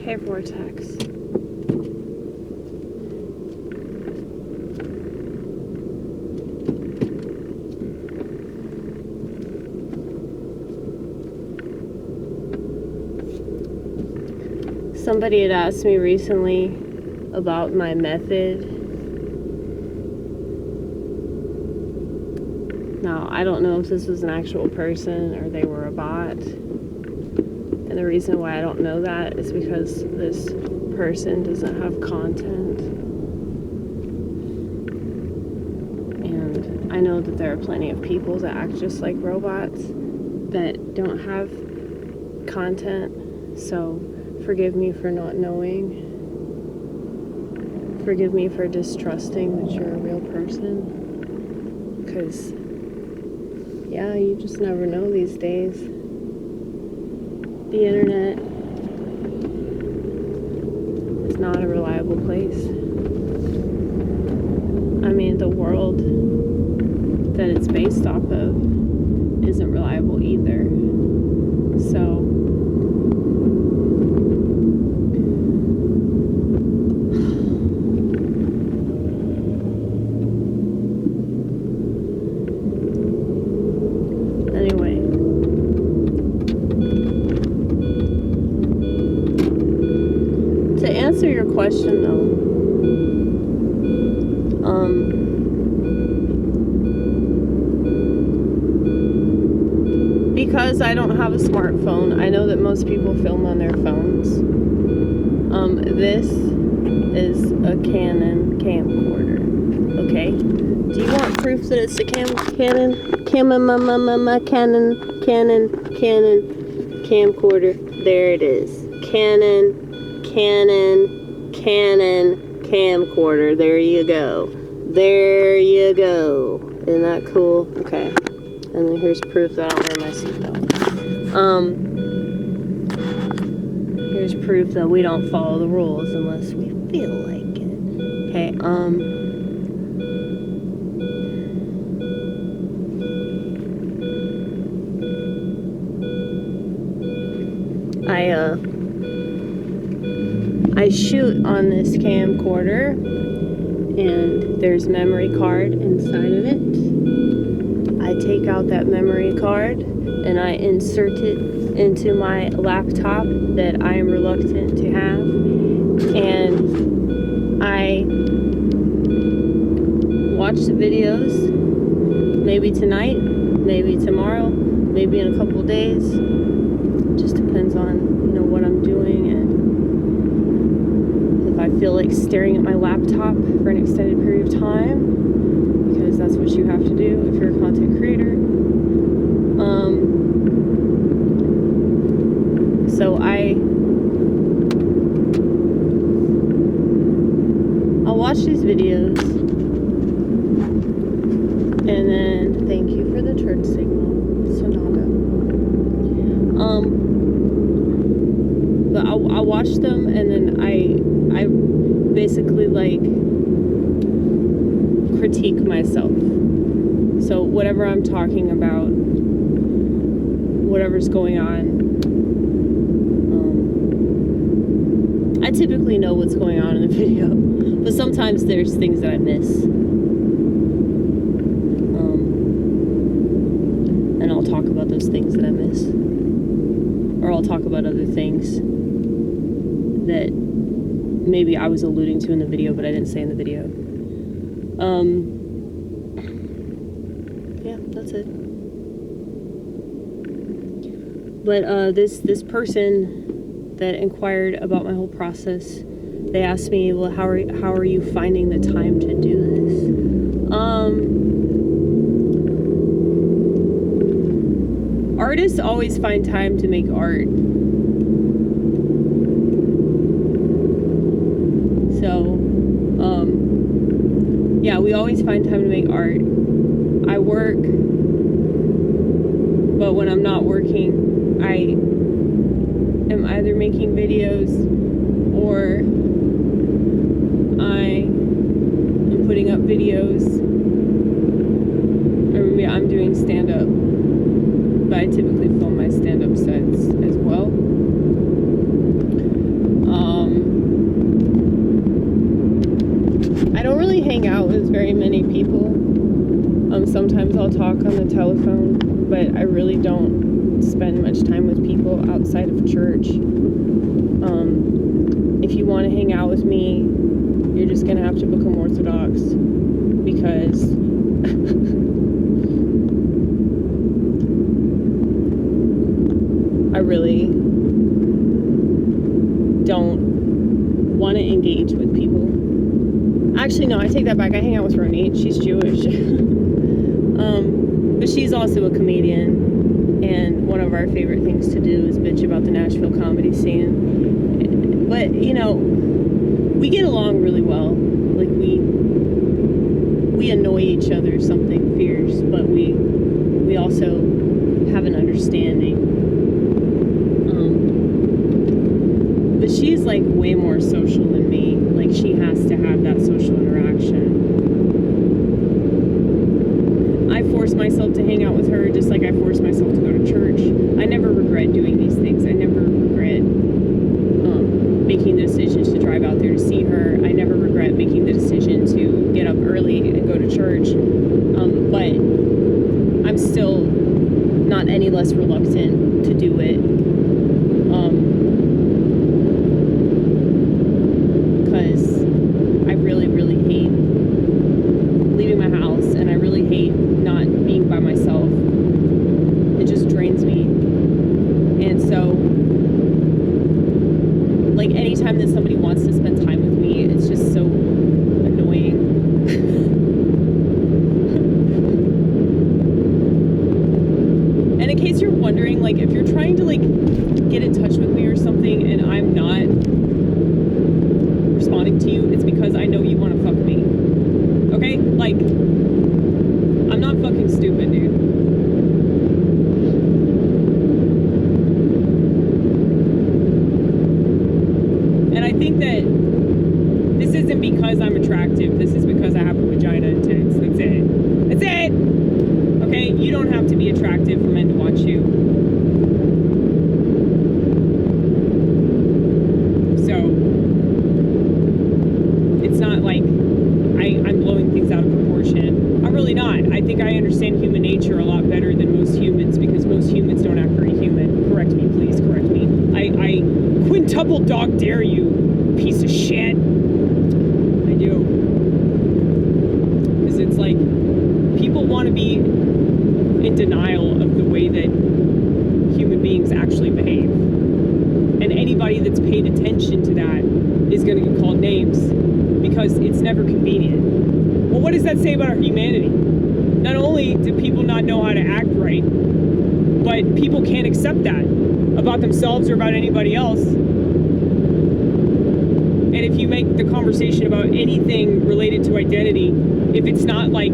Hey, Vortex. Somebody had asked me recently about my method. Now, I don't know if this was an actual person or they were a bot. And the reason why I don't know that is because this person doesn't have content. And I know that there are plenty of people that act just like robots that don't have content. So forgive me for not knowing. Forgive me for distrusting that you're a real person. Because, yeah, you just never know these days. The internet is not a reliable place. I mean, the world that it's based off of isn't reliable either. So, anyway. To answer your question though, because I don't have a smartphone, I know that most people film on their phones. This is a Canon camcorder, okay? Do you want proof that it's a Canon camcorder? There it is. Canon camcorder. There you go. There you go. Isn't that cool? Okay. And then here's proof that I don't wear my seatbelt. Here's proof that we don't follow the rules unless we feel like it. Okay, I shoot on this camcorder, and there's memory card inside of it. I take out that memory card and I insert it into my laptop that I am reluctant to have, and I watch the videos, maybe tonight, maybe tomorrow, maybe in a couple days. It just depends on, what I'm doing, and if I feel like staring at my laptop for an extended period of time, because that's what you have to do if you're a content creator. So I'll watch these videos, and then thank you for the turn signal, sonata. But I'll watch them, and then I basically critique myself. So whatever I'm talking about, whatever's going on, I typically know what's going on in the video, but sometimes there's things that I miss. And I'll talk about those things that I miss. Or I'll talk about other things that maybe I was alluding to in the video, but I didn't say in the video. Yeah, that's it. But this person that inquired about my whole process, they asked me, well, how are you finding the time to do this? Artists always find time to make art. So, yeah, we always find time to make art. I work, but when I'm not working, I am either making videos or I am putting up videos, or maybe I'm doing stand-up, but I typically film my stand-up sets as well. telephone, but I really don't spend much time with people outside of church. If you want to hang out with me, you're just gonna have to become Orthodox, because I really don't want to engage with people. Actually, no, I take that back. I hang out with Ronnit. She's Jewish. But she's also a comedian, and one of our favorite things to do is bitch about the Nashville comedy scene. But, you know, we get along really well. Like, we annoy each other something fierce, but we also have an understanding. But she's like way more social than me. Like, she has to have that social interaction. I force myself to hang out with her just like I force myself to go to church. I never regret doing these things. I never regret making the decisions to drive out there to see her. I never regret making the decision to get up early and go to church. But I'm still not any less reluctant to do it. Because I really, really hate leaving my house, and I really hate not being by myself. It just drains me. And so, like, anytime that somebody wants to spend time with me, it's just so annoying. And in case you're wondering, like, if you're trying to, like, get in touch with me or something and I'm not responding to you, it's because I know you want to fuck me. Okay? Like, I'm not fucking stupid, dude. And I think that this isn't because I'm attractive. This is because I have a vagina and tits. That's it. That's it! Okay? You don't have to be attractive for men to watch you. So, it's not like I'm blowing things out of proportion. I'm really not. I think I understand human nature a lot better than most humans, because most humans don't act very human. Correct me, please, correct me. I quintuple dog dare you, piece of shit. I do. Because it's like, people want to be in denial of the way that human beings actually behave. And anybody that's paid attention to that is going to get called names, because it's never convenient. Well, what does that say about our humanity? Not only do people not know how to act right, but people can't accept that about themselves or about anybody else. And if you make the conversation about anything related to identity, if it's not like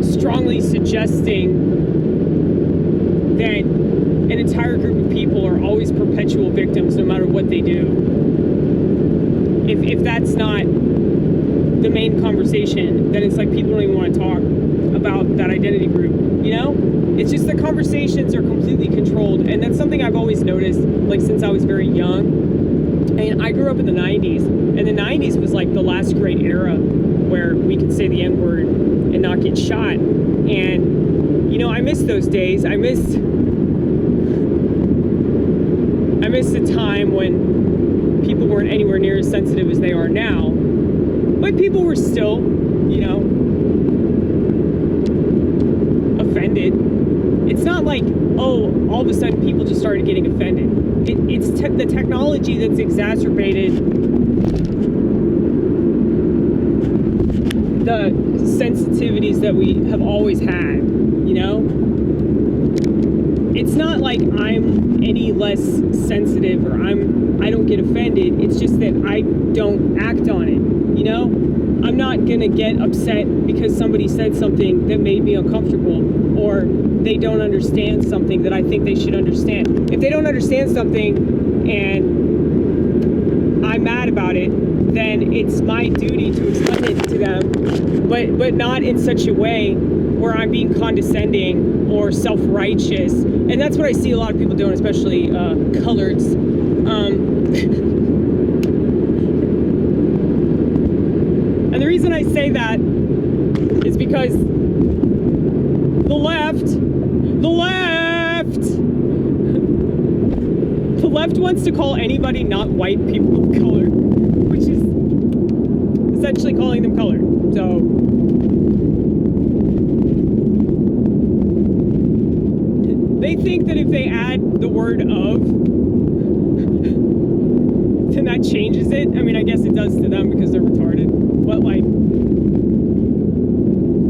strongly suggesting that an entire group of people are always perpetual victims no matter what they do, if that's not the main conversation, then it's like people don't even want to talk about that identity group, you know? It's just the conversations are completely controlled, and that's something I've always noticed, like, since I was very young. And I grew up in the 90s, and the 90s was like the last great era where we could say the N-word and not get shot. And, you know, I miss those days. I miss the time when people weren't anywhere near as sensitive as they are now. But people were still, you know, offended. It's not like, oh, all of a sudden people just started getting offended. It's the technology that's exacerbated the sensitivities that we have always had, you know? It's not like I'm any less sensitive or I don't get offended. It's just that I don't act on it, you know? I'm not gonna get upset because somebody said something that made me uncomfortable, or they don't understand something that I think they should understand. If they don't understand something and I'm mad about it, then it's my duty to explain it to them, but not in such a way where I'm being condescending or self-righteous. And that's what I see a lot of people doing, especially coloreds. And the reason I say that is because The left! The left! The left wants to call anybody not white people of color, which is essentially calling them colored. So, they think that if they add the word of, then that changes it. I mean, I guess it does to them because they're retarded. But, like,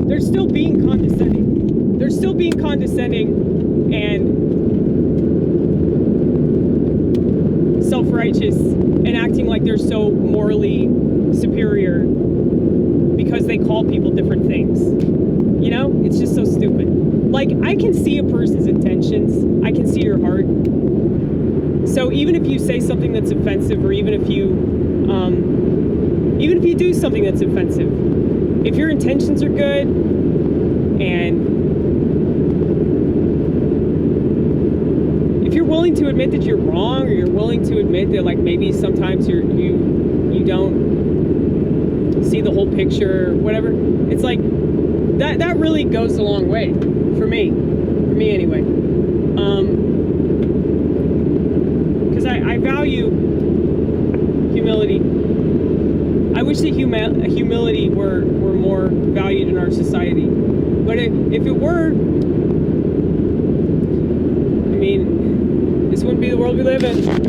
they're still being condescending. They're still being condescending and self-righteous and acting like they're so morally superior because they call people different things. You know? It's just so stupid. Like, I can see a person's intentions. I can see your heart. So even if you say something that's offensive, or even if you do something that's offensive, if your intentions are good and if you're willing to admit that you're wrong, or you're willing to admit that, like, maybe sometimes you don't see the whole picture, or whatever, it's like that really goes a long way for me anyway. Because I value humility. I wish that humility were more valued in our society. But if it were, I mean, this wouldn't be the world we live in.